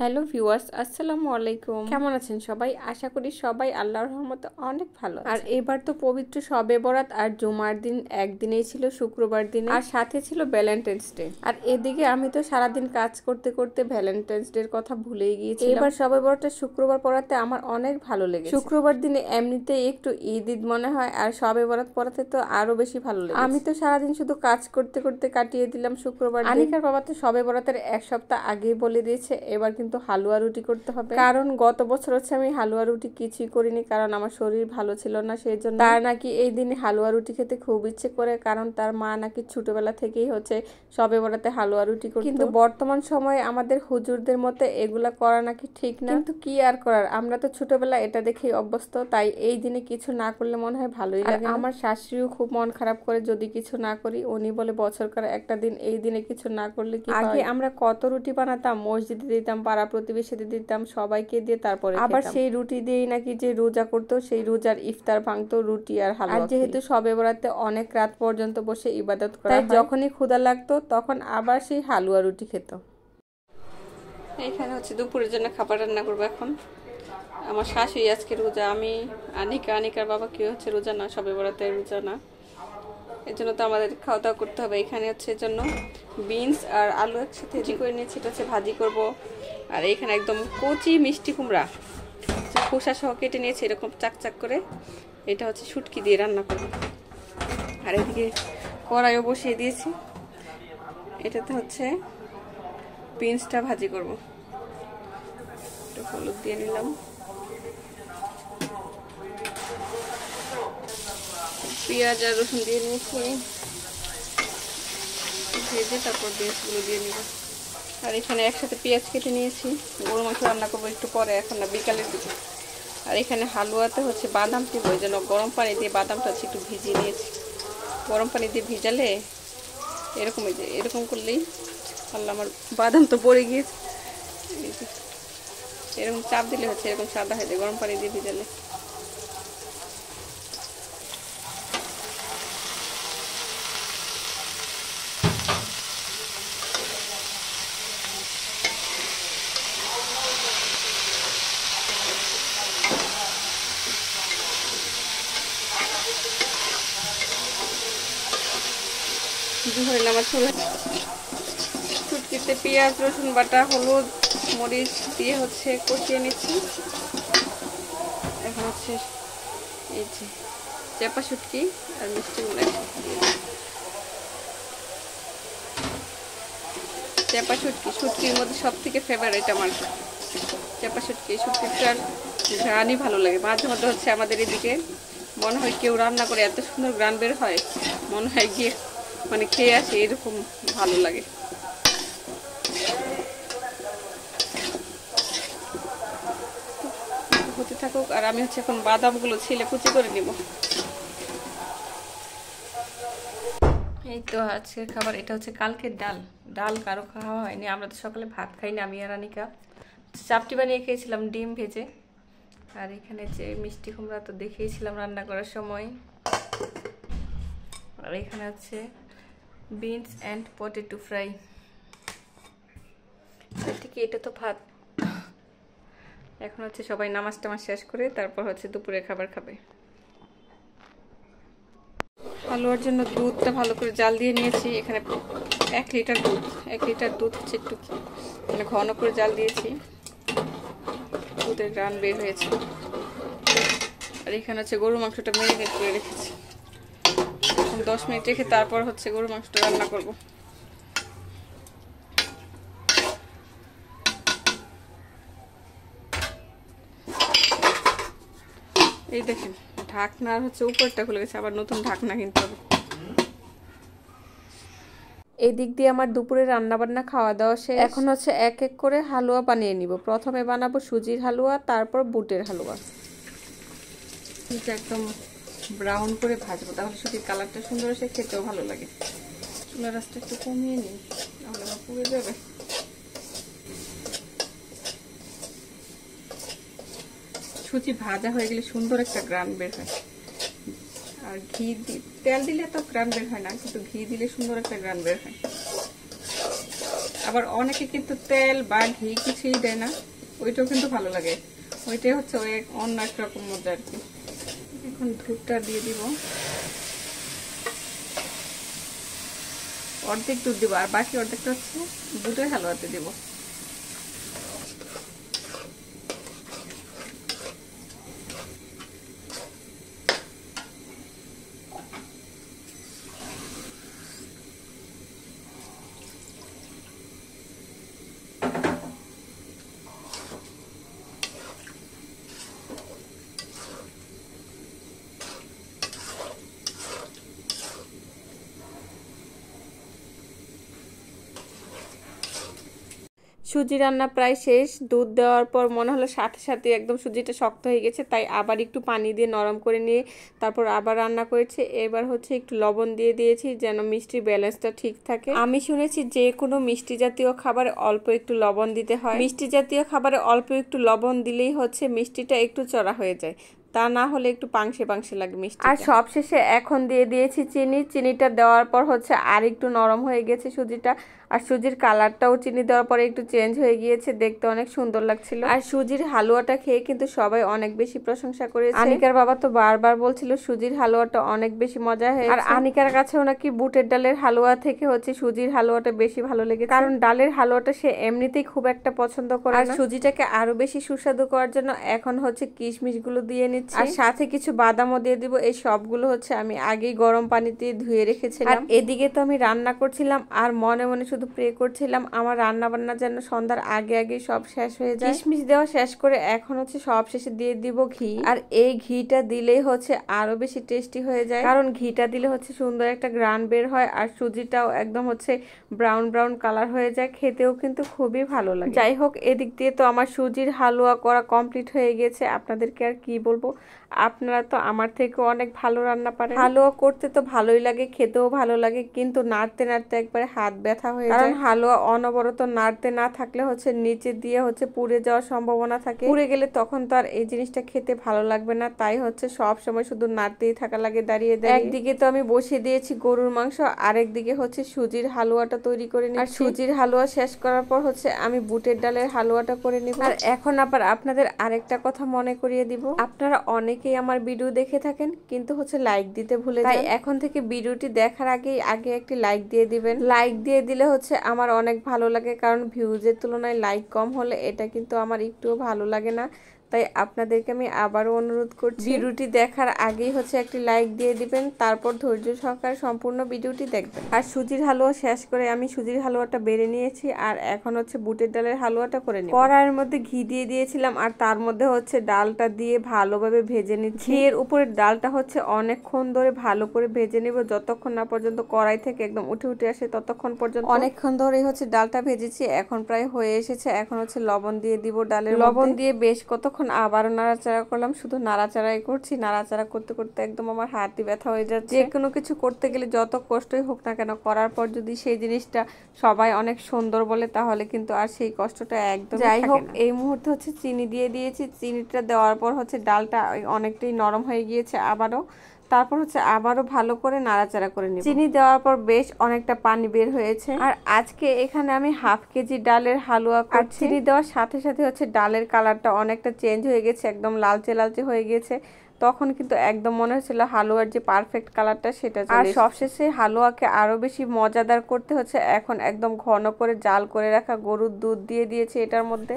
Hello viewers, আসসালামু আলাইকুম। কেমন আছেন সবাই? আশা করি সবাই আল্লাহর রহমতে অনেক ভালো আছেন। আর এবার তো পবিত্র শবে বরাত আর জুমার দিন একদিনেই ছিল, শুক্রবার দিনে, আর সাথে ছিল ভ্যালেন্টাইন্স ডে। আর এদিকে আমি তো সারাদিন কাজ করতে করতে ভ্যালেন্টাইন্স ডে এর কথা ভুলেই গিয়েছি। এবার শবে বরাতটা শুক্রবার পড়াতে আমার অনেক ভালো লেগেছে। শুক্রবার দিনে এমনিতেই একটু ঈদ মনে হয়, আর শবে বরাত পড়াতে তো আরো বেশি ভালো লেগেছে। আমি তো সারাদিন শুধু কাজ করতে করতে কাটিয়ে দিলাম শুক্রবার। আনিকার বাবা তো শবে বরাতের এক সপ্তাহ আগেই বলে দিয়েছে এবার কিন্তু হালুয়া রুটি করতে হবে, কারণ গত বছর হচ্ছে আমি হালুয়া রুটি কিছুই করিনি, কারণ আমার শরীর ভালো ছিল না, সেই জন্য। তার নাকি এই দিনে হালুয়া রুটি খেতে খুব ইচ্ছে করে, কারণ তার মা নাকি ছোটবেলা থেকেই হচ্ছে শবে বরাতে হালুয়া রুটি করতো। কিন্তু বর্তমান সময়ে আমাদের হুজুরদের মতে এগুলা করা নাকি ঠিক না, কিন্তু কি আর করার, আমরা তো ছোটবেলা এটা দেখেই অভ্যস্ত, তাই এই দিনে কিছু না করলে মনে হয় ভালোই লাগে। আমার শাশুড়িও খুব মন খারাপ করে যদি কিছু না করি, উনি বলে বছরকার একটা দিন এই দিনে কিছু না করলে কি। আগে আমরা কত রুটি বানাতাম, মসজিদে দিতাম, পাড়া প্রতিবেশীদের দিতাম, সবাইকে দিয়ে তারপরে আবার সেই রুটি দিয়েই নাকি যে রোজা করতো সেই রোজার ইফতার ভাঙতো রুটি আর হালুয়া। আর যেহেতু শবে বরাতে অনেক রাত পর্যন্ত বসে ইবাদত করা হয়, তাই যখনই ক্ষুধা লাগতো তখন আবার সেই হালুয়া রুটি খেত। এখানে হচ্ছে দুপুরের জন্য খাবার রান্না করবো এখন। আমার শাশুড়ি আজকে রোজা, আমি আনিকার বাবা কি হচ্ছে রোজা না, শবে বরাতে রোজা না, এর জন্য তো আমাদের খাওয়া দাওয়া করতে হবে। এখানে হচ্ছে এর জন্য বিনস আর আলু একসাথে ভাজি করে নিয়েছি, এটা হচ্ছে ভাজি করব। আর এইখানে একদম কচি মিষ্টি কুমড়া খোসা সহ কেটে নিয়েছি এরকম চাকচাক করে, এটা হচ্ছে শুটকি দিয়ে রান্না করব। আর এদিকে কড়াইও বসিয়ে দিয়েছি, এটাতে হচ্ছে বিনসটা ভাজি করব। একটু হলুদ দিয়ে নিলাম, পেঁয়াজ আর রসুন দিয়ে নিয়েছি, ভেজে তারপর বিনসগুলো দিয়ে নিব। আর এখানে একসাথে পেঁয়াজ কেটে নিয়েছি, গরু মাংস রান্না করবো একটু পরে, এখন না বিকালের দিকে। আর এখানে হালুয়াতে হচ্ছে বাদাম দিব, ওই জন্য গরম পানি দিয়ে বাদামটা হচ্ছে একটু ভিজিয়ে নিয়েছি। গরম পানি দিয়ে ভিজালে এরকম এরকম করলেই আল্লাহ, আমার বাদাম তো পড়ে গিয়েছে, এরকম চাপ দিলে হচ্ছে এরকম সাদা হয়ে যায় গরম পানি দিয়ে ভিজালে। ধরে আমার শুটকিতে পেঁয়াজ রসুন বাটা হলুদ মরিচ দিয়ে হচ্ছে কষিয়ে নিচ্ছি। এখন হচ্ছে এই যে চাপা শুটকি আর মিষ্টি গুলো চাপা শুটকির মধ্যে সব থেকে ফেভারিট আমার চাপা শুটকি। শুটকিটার ঘ্রাণই ভালো লাগে। মাঝে মধ্যে হচ্ছে আমাদের এদিকে মনে হয় কেউ রান্না করে এত সুন্দর ঘ্রাণ বের হয়, মনে হয় গিয়ে মানে খেয়ে আসে, এরকম ভালো লাগে। হতে থাকুক, আর আমি হচ্ছে এখন বাদামগুলো ছিলে কুচি করে নিব। এই তো আজকের খাবার, এটা হচ্ছে কালকের ডাল কারো খাওয়া হয়নি, আমরা তো সকালে ভাত খাই না, আমি আর আনিকা চাপটি বানিয়ে খেয়েছিলাম ডিম ভেজে। আর এখানে যে মিষ্টি কুমড়া তো দেখিয়েছিলাম রান্না করার সময়। আর এখানে হচ্ছে বিনস অ্যান্ড পটেটো ফ্রাই। ঠিক এটা তো ভাত। এখন হচ্ছে সবাই নামাজ টামাজ শেষ করে তারপর হচ্ছে দুপুরে খাবার খাবে। হালুয়ার জন্য দুধটা ভালো করে জাল দিয়ে নিয়েছি। এখানে 1 লিটার দুধ হচ্ছে একটু মানে ঘন করে জাল দিয়েছি, দুধের গ্রান বের হয়েছে। আর এখানে হচ্ছে গরুর মাংসটা ম্যারিনেট করে রেখেছি, এখন 10 মিনিট রেখে তারপর হচ্ছে গরুর মাংসটা রান্না করব। এই দেখেন ঢাকনার হচ্ছে উপরটা খুলে গেছে, আবার নতুন ঢাকনা কিনতে হবে। এই দিক দিয়ে আমার দুপুরে রান্নাবান্না খাওয়া দাওয়া শেষ। এখন হচ্ছে এক এক করে হালুয়া বানিয়ে নিব। প্রথমে বানাবো সুজির হালুয়া, তারপর বুটের হালুয়া। এটা একদম ব্রাউন করে ভাজবো, তাহলে সুজির কালারটা সুন্দর আসে, খেতেও ভালো লাগে। চুলার আঁচটা একটু কমিয়ে নিই, তাহলে আমার পুড়ে যাবে। সুজি ভাজা হয়ে গেলে সুন্দর একটা গ্রান বের হয়। আর তেল দিলে তো গ্রান বের হয় না, কিন্তু ঘি দিলে সুন্দর একটা গ্রান বের হয়। আবার অনেকে কিন্তু তেল বা ঘি কিছুই দেয় না, ওইটাও কিন্তু ভালো লাগে। ওইটাই হচ্ছে ওই অন্য একরকম মজা আর কি। এখন দুধটা দিয়ে দিব, অর্ধেক দুধ দিব, আর বাকি অর্ধেকটা হচ্ছে বুটের হালুয়াতে দিব। সুজি রান্না প্রায় শেষ। দুধ দেওয়ার পর মনে হলো সাথে সাথে একদম সুজিটা শক্ত হয়ে গেছে, তাই আবার একটু পানি দিয়ে নরম করে নিয়ে তারপর আবার রান্না করেছি। এবার হচ্ছে একটু লবণ দিয়ে দিয়েছি যেন মিষ্টির ব্যালেন্সটা ঠিক থাকে। আমি শুনেছি যে কোনো মিষ্টি জাতীয় খাবারে অল্প একটু লবণ দিতে হয়। মিষ্টি জাতীয় খাবারে অল্প একটু লবণ দিলেই হচ্ছে মিষ্টিটা একটু চড়া হয়ে যায়, তা না হলে একটু পাংশে পাংশে লাগে মিষ্টি। আর সবশেষে এখন দিয়ে দিয়েছি চিনি। চিনিটা দেওয়ার পর হচ্ছে আর একটু নরম হয়ে গেছে সুজিটা, আর সুজির কালারটাও চিনি দেওয়ার পরে একটু চেঞ্জ হয়ে গিয়েছে, দেখতে অনেক সুন্দর লাগছিল। আর সুজির হালুয়াটা খেয়ে কিন্তু সবাই অনেক বেশি প্রশংসা করেছে। আনিকার বাবা তো বারবার বলছিল সুজির হালুয়াটা অনেক বেশি মজা হয়েছে। আর আনিকার কাছেও নাকি বুটের ডালের হালুয়া থেকে হচ্ছে সুজির হালুয়াটা বেশি ভালো লেগেছে, কারণ ডালের হালুয়াটা সে এমনিতেই খুব একটা পছন্দ করে। আর সুজিটাকে আরো বেশি সুস্বাদু করার জন্য এখন হচ্ছে কিশমিশ গুলো দিয়ে নিচ্ছি, আর সাথে কিছু বাদামও দিয়ে দিব। এই সবগুলো হচ্ছে আমি আগেই গরম পানিতে ধুয়ে রেখেছিলাম। আর এদিকে তো আমি রান্না করছিলাম আর মনে মনে শুধু প্রে করছিলাম আমার রান্না বান্না যেন সন্ধ্যার আগে আগে সব শেষ হয়ে যায়। কিশমিশ দেওয়া শেষ করে এখন হচ্ছে সব শেষে দিয়ে দিব ঘি। আর এই ঘিটা দিলেই হচ্ছে আরো বেশি টেস্টি হয়ে যায়, কারণ ঘিটা দিলে হচ্ছে সুন্দর একটা গ্রান বের হয়, আর সুজিটাও একদম হচ্ছে ব্রাউন ব্রাউন কালার হয়ে যায়, খেতেও কিন্তু খুবই ভালো লাগে। যাই হোক, এদিক দিয়ে তো আমার সুজির হালুয়া করা কমপ্লিট হয়ে গেছে। আপনাদেরকে আর কি বলবো, আপনারা তো আমার থেকে অনেক ভালো রান্না পারেন। হালুয়া করতে তো ভালোই লাগে, খেতেও ভালো লাগে, কিন্তু নাড়তে নাড়তে একবারে হাত ব্যথা হয়ে যায়, কারণ হালুয়া অনবরত নাড়তে না থাকলে হচ্ছে নিচে দিয়ে হচ্ছে পুড়ে যাওয়ার সম্ভাবনা থাকে। পুড়ে গেলে তখন তো আর এই জিনিসটা খেতে ভালো লাগবে না, তাই হচ্ছে সব সময় শুধু নাড়তেই থাকা লাগে দাঁড়িয়ে দাঁড়িয়ে। একদিকে তো আমি বসিয়ে দিয়েছি গরুর মাংস, আরেকদিকে হচ্ছে সুজির হালুয়াটা তৈরি করে নিচ্ছি। আর সুজির হালুয়া শেষ করার পর হচ্ছে আমি বুটের ডালের হালুয়াটা করে নিব। আর এখন আবার আপনাদের আরেকটা কথা মনে করিয়ে দিব, আপনারা অনেকেই আমার ভিডিও দেখে থাকেন কিন্তু হচ্ছে লাইক দিতে ভুলে যান। এখন থেকে ভিডিওটি দেখার আগে একটি লাইক দিয়ে দিবেন। লাইক দিয়ে দিলে হচ্ছে আমার অনেক ভালো লাগে, কারণ ভিউজের তুলনায় লাইক কম হলে এটা কিন্তু আমার একটুও ভালো লাগে না। তাই আপনাদেরকে আমি আবারও অনুরোধ করছি, ভিডিওটি দেখার আগেই হচ্ছে একটি লাইক দিয়ে দিবেন, তারপর ধৈর্য সহকারে সম্পূর্ণ ভিডিওটি দেখবেন। আর সুজির হালুয়া শেষ করে আমি সুজির হালুয়াটা বেড়ে নিয়েছি, আর এখন হচ্ছে বুটের ডালের হালুয়াটা করে নিই। কড়াইয়ের মধ্যে ঘি দিয়ে দিয়েছিলাম, আর তার মধ্যে হচ্ছে ডালটা দিয়ে ভালোভাবে ভেজে নিচ্ছি। ঘিয়ের উপরে ডালটা হচ্ছে অনেকক্ষণ ধরে ভালো করে ভেজে নিব, যতক্ষণ না পর্যন্ত কড়াই থেকে একদম উঠে উঠে আসে ততক্ষণ পর্যন্ত। অনেকক্ষণ ধরেই হচ্ছে ডালটা ভেজেছি, এখন প্রায় হয়ে এসেছে। এখন হচ্ছে লবণ দিয়ে দিব ডালের মধ্যে। লবণ দিয়ে বেশ কতক্ষণ আবারও নাড়াচাড়া করলাম, শুধু নাড়াচাড়াই করছি। নাড়াচাড়া করতে করতে একদম আমার হাতই ব্যথা হয়ে যাচ্ছে। যে কোনো কিছু করতে গেলে যত কষ্টই হোক না কেন, করার পর যদি সেই জিনিসটা সবাই অনেক সুন্দর বলে তাহলে কিন্তু আর সেই কষ্টটা একদম। যাই হোক, এই মুহূর্তে হচ্ছে চিনি দিয়ে দিয়েছি। চিনিটা দেওয়ার পর হচ্ছে ডালটা অনেকটাই নরম হয়ে গিয়েছে আবারও। তারপর হচ্ছে আবারও ভালো করে নাড়াচাড়া করে নিব। চিনি দেওয়ার পর বেশ অনেকটা পানি বের হয়েছে। আর আজকে এখানে আমি হাফ কেজি ডালের হালুয়া করছি। চিনি দেওয়ার সাথে সাথে হচ্ছে ডালের কালারটা অনেকটা চেঞ্জ হয়ে গেছে, একদম লালচে লালচে হয়ে গেছে। তখন কিন্তু একদম মনে হচ্ছিল হালুয়ার যে পারফেক্ট কালারটা সেটা। আর সবশেষে হালুয়াকে আরো বেশি মজাদার করতে হচ্ছে এখন একদম ঘন করে জাল করে রাখা গরুর দুধ দিয়ে দিয়েছে এটার মধ্যে।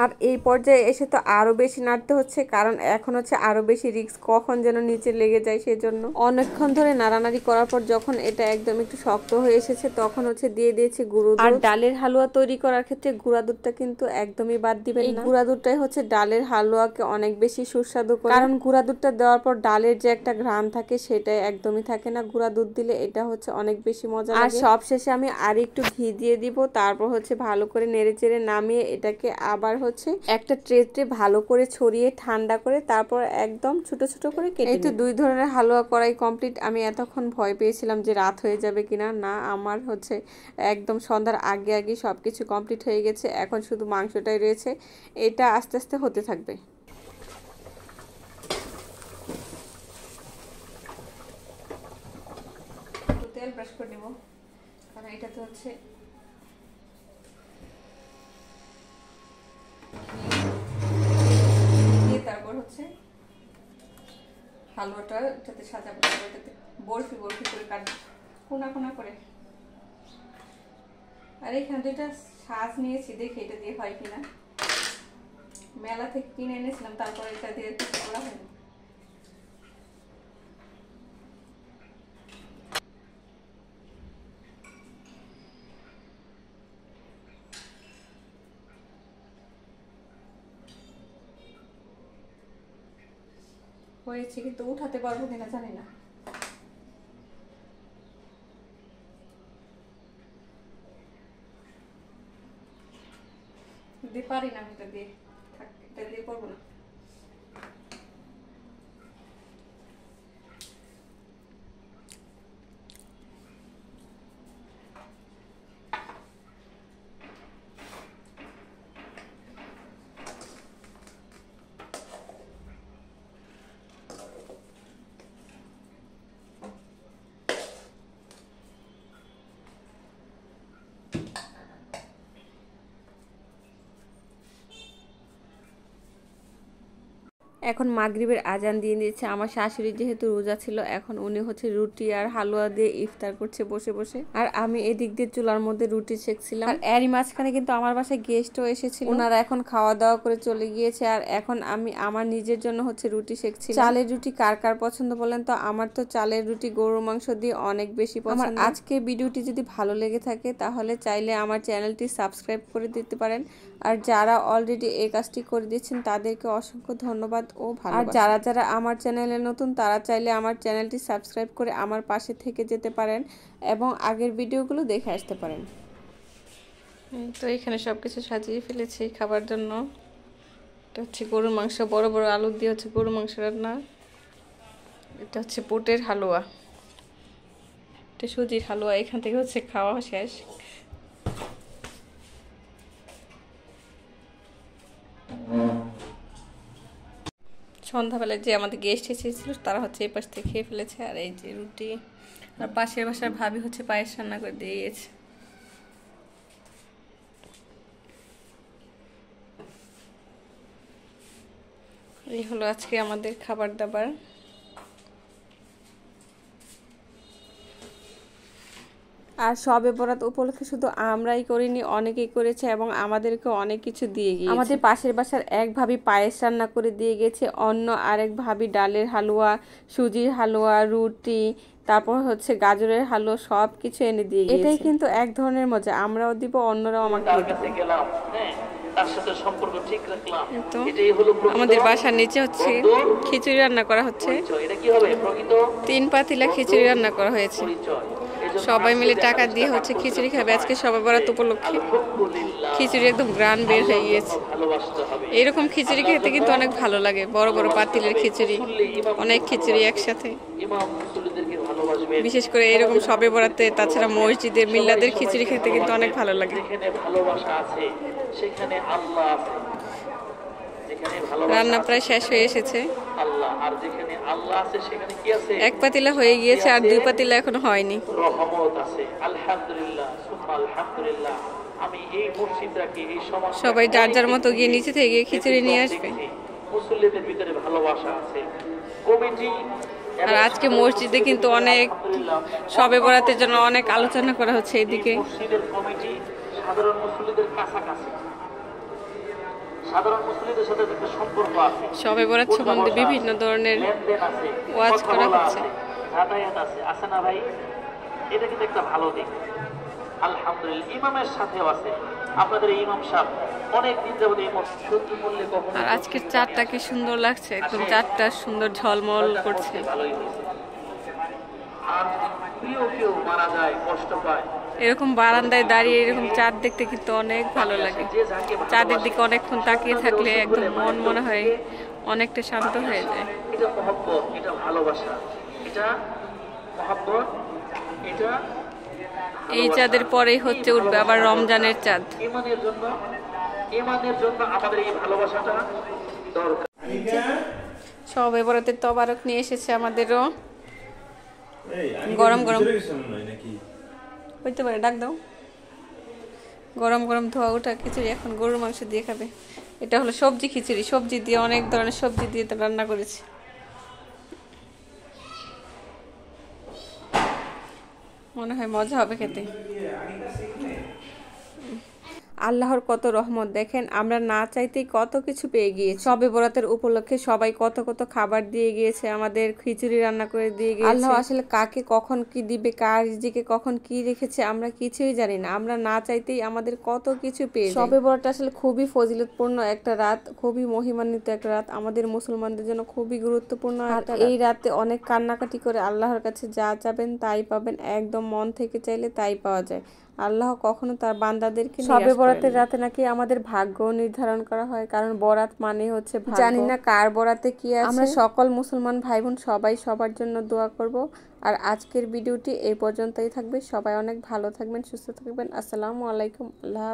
আর এই পর্যায়ে এসে তো আরো বেশি নাড়তে হচ্ছে, কারণ এখন হচ্ছে আরো বেশি রিস্ক, কখন যেন নিচে লেগে যায় সেজন্য। অনেকক্ষণ ধরে নাড়ানাড়ি করার পর যখন এটা একদম একটু শক্ত হয়ে এসেছে তখন হচ্ছে দিয়ে দিয়েছি গুঁড়ো দুধ। আর ডালের হালুয়া তৈরি করার ক্ষেত্রে গুঁড়া দুধটা কিন্তু একদমই বাদ দিবেন না। এই গুঁড়া দুধটাই হচ্ছে ডালের হালুয়াকে অনেক বেশি সুস্বাদু করে, কারণ গুঁড়া দুধটা দেওয়ার পর ডালের যে একটা ঘ্রাণ থাকে সেটাই একদমই থাকে না। গুঁড়া দুধ দিলে এটা হচ্ছে অনেক বেশি মজা লাগে। আর সবশেষে আমি আর একটু ঘি দিয়ে দিব, তারপর হচ্ছে ভালো করে নেড়ে চেড়ে নামিয়ে এটাকে আবার হচ্ছে একটা ট্রেতে ভালো করে ছড়িয়ে ঠান্ডা করে তারপর একদম ছোট ছোট করে কেটে। এই তো 2 ধরনের হালুয়া করাই কমপ্লিট। আমি এতক্ষণ ভয় পেয়েছিলাম যে রাত হয়ে যাবে কিনা, না আমার হচ্ছে একদম সন্ধ্যার আগে সবকিছু কমপ্লিট হয়ে গেছে। এখন শুধু মাংসটাই রয়েছে, এটা আস্তে আস্তে হতে থাকবে। তেল ব্রাশ করে নেব, কারণ এটাতে হচ্ছে হালুয়াটা এটাতে সাজাবো, এটাতে বরফি বরফি করে কাটবো কোনা কোনা করে। আর এখানে দুইটা সাজ নিয়েছি, দেখি এটা দিয়ে হয় কিনা। মেলা থেকে কিনে এনেছিলাম, তারপরে এটা দিয়ে কিছু করা হয়নি। হয়েছে কিন্তু উঠাতে পারবো কিনা জানি না। দিতে পারি না, এটা দিয়ে থাক, এটা দিয়ে করবো না। এখন মাগরিবের আজান দিয়ে দিয়েছে। আমার শাশুড়ি যেহেতু রোজা ছিল, এখন উনি হচ্ছে রুটি আর হালুয়া দিয়ে ইফতার করছে বসে বসে, আর আমি এদিক দিয়ে চুলার মধ্যে রুটি সেকছিলাম। আর এরই মাঝখানে কিন্তু আমার বাসায় গেস্টও এসেছিল, ওনারা এখন খাওয়া দাওয়া করে চলে গিয়েছে। আর এখন আমি আমার নিজের জন্য হচ্ছে রুটি সেকছি। চালের রুটি কার কার পছন্দ বলেন তো? আমার তো চালের রুটি গরুর মাংস দিয়ে অনেক বেশি পছন্দ। আমার আজকে ভিডিওটি যদি ভালো লেগে থাকে তাহলে চাইলে আমার চ্যানেলটি সাবস্ক্রাইব করে দিতে পারেন। আর যারা অলরেডি এই কাজটি করে দিচ্ছেন তাদেরকে অসংখ্য ধন্যবাদ ও ভালো। আর যারা যারা আমার চ্যানেলে নতুন তারা চাইলে আমার চ্যানেলটি সাবস্ক্রাইব করে আমার পাশে থেকে যেতে পারেন এবং আগের ভিডিওগুলো দেখে আসতে পারেন। তো এখানে সবকিছু সাজিয়ে ফেলেছি খাবার জন্য। এটা হচ্ছে গরুর মাংস, বড় বড় আলু দিয়ে হচ্ছে গরুর মাংস রান্না। এটা হচ্ছে বুটের হালুয়া, এটা সুজির হালুয়া। এখান থেকে হচ্ছে খাওয়া শেষ। সন্ধ্যাবেলায় যে আমাদের গেস্ট এসেছিল তারা হচ্ছে এই পাশ থেকে খেয়ে ফেলেছে। আর এই যে রুটি, আর পাশের বাসার ভাবি হচ্ছে পায়েস রান্না করে দিয়েছে। এই হলো আজকে আমাদের খাবার দাবার। আর শবে বরাত উপলক্ষে শুধু আমরাই করিনি, অনেকেই করেছে এবং আমাদেরকে অনেক কিছু দিয়ে গিয়েছে। আমাদের পাশের বাসার এক ভাবি পায়েস রান্না করে দিয়ে গেছে, অন্য আরেক ভাবি ডালের হালুয়া, সুজির হালুয়া, রুটি, তারপর হচ্ছে গাজরের হালুয়া সব কিছু এনে দিয়ে গেছে। এটাই কিন্তু এক ধরনের মজা, আমরাও দিব, অন্যরাও আমাকে দিবে। তার সাথে সম্পর্ক ঠিক রাখলাম। এটাই হলো আমাদের বাসার নিচে হচ্ছে খিচুড়ি রান্না করা হচ্ছে। এটা কি হবে? প্রকৃত 3 পাতিলা খিচুড়ি রান্না করা হয়েছে। সবাই মিলে টাকা দিয়ে হচ্ছে খিচুড়ি খাবে আজকে শবে বরাত উপলক্ষে। খিচুড়ি একদম গ্রান বের হয়ে গিয়েছে। এরকম খিচুড়ি খেতে কিন্তু অনেক ভালো লাগে, বড় বড় পাতিলের খিচুড়ি, অনেক খিচুড়ি একসাথে। বিশেষ করে এরকম শবে বরাতে, তাছাড়া মসজিদে মিল্লাদের খিচুড়ি খেতে কিন্তু অনেক ভালো লাগে। রান্না প্রায় শেষ হয়ে এসেছে, 1 পাতিলা হয়ে গিয়েছে আর 2 পাতিলা এখনো হয়নি। সবাই যার যার মতো গিয়ে নিচে থেকে গিয়ে খিচুড়ি নিয়ে আসবে। আর আজকে মসজিদে কিন্তু অনেক শবে বরাতের জন্য অনেক আলোচনা করা হচ্ছে। এদিকে শবে বরাত সম্বন্ধে বিভিন্ন ধরনের ওয়াজ করা হচ্ছে। এটা কিন্তু একটা ভালো দিক, আলহামদুলিল্লাহ। ইমামের সাথেও আছে, আপনাদের ইমাম সাহেব অনেক দিন যাবত এই সত্যি বললে কখনো। আর আজকের চাঁদটা কি সুন্দর লাগছে, একদম চাঁদটা সুন্দর ঝলমল করছে। ভালোই হয়েছে। আর কেউ মারা যায়, কষ্ট পায়, এরকম বারান্দায় দাঁড়িয়ে এরকম চাঁদ দেখতে কিন্তু অনেক ভালো লাগে। চাঁদের দিকে অনেকক্ষণ তাকিয়ে থাকলে একদম মন মনে হয় অনেকটা শান্ত হয়ে যায়। এটা মহব্বত, এটা ভালোবাসা, এটা মহব্বত, এটা। এই চাঁদের পরেই হচ্ছে উঠবে আবার রমজানের চাঁদ। ইমানের জন্য আমাদের এই ভালোবাসাটা দরকার। শবে বরাতের তবারক নিয়ে এসেছে আমাদেরও। গরম গরম হইতে পারে, ডাক দাও। গরম গরম ধোয়া ওঠা খিচুড়ি এখন গরুর মাংস দিয়ে খাবে। এটা হলো সবজি খিচুড়ি, সবজি দিয়ে অনেক ধরনের সবজি দিয়ে রান্না করেছি। মনে হয় মজা হবে খেতে। আল্লাহর কত রহমত দেখেন, আমরা না চাইতেই কত কিছু পেয়ে গিয়েছি। শবে বরাতের উপলক্ষে সবাই কত কত খাবার দিয়ে গিয়েছে, আমাদের খিচুড়ি রান্না করে দিয়ে গিয়েছে। আল্লাহ আসলে কাকে কখন কি দিবে, কার রিজিকে কখন কি রেখেছে আমরা কিছুই জানি না। আমরা না চাইতেই আমাদের কত কিছু পেয়ে যাই। শবে বরাত আসলে খুবই ফজিলতপূর্ণ একটা রাত, খুবই মহিমান্বিত একটা রাত, আমাদের মুসলমানদের জন্য খুবই গুরুত্বপূর্ণ একটা রাত। এই রাতে অনেক কান্নাকাটি করে আল্লাহর কাছে যা চাবেন তাই পাবেন, একদম মন থেকে চাইলে তাই পাওয়া যায়। আল্লাহ কখনো তার বান্দাদেরকে শবে বরাতের রাতে নাকি আমাদের ভাগ্য নির্ধারণ করা হয়, কারণ বরাত মানে হচ্ছে ভাগ্য। জানি না কার বরাতে কি আছে। আমরা সকল মুসলমান ভাই বোন সবাই সবার জন্য দোয়া করব। আর আজকের ভিডিওটি এই পর্যন্তই থাকবে। সবাই অনেক ভালো থাকবেন, সুস্থ থাকবেন। আসসালামু আলাইকুম। আল্লাহ।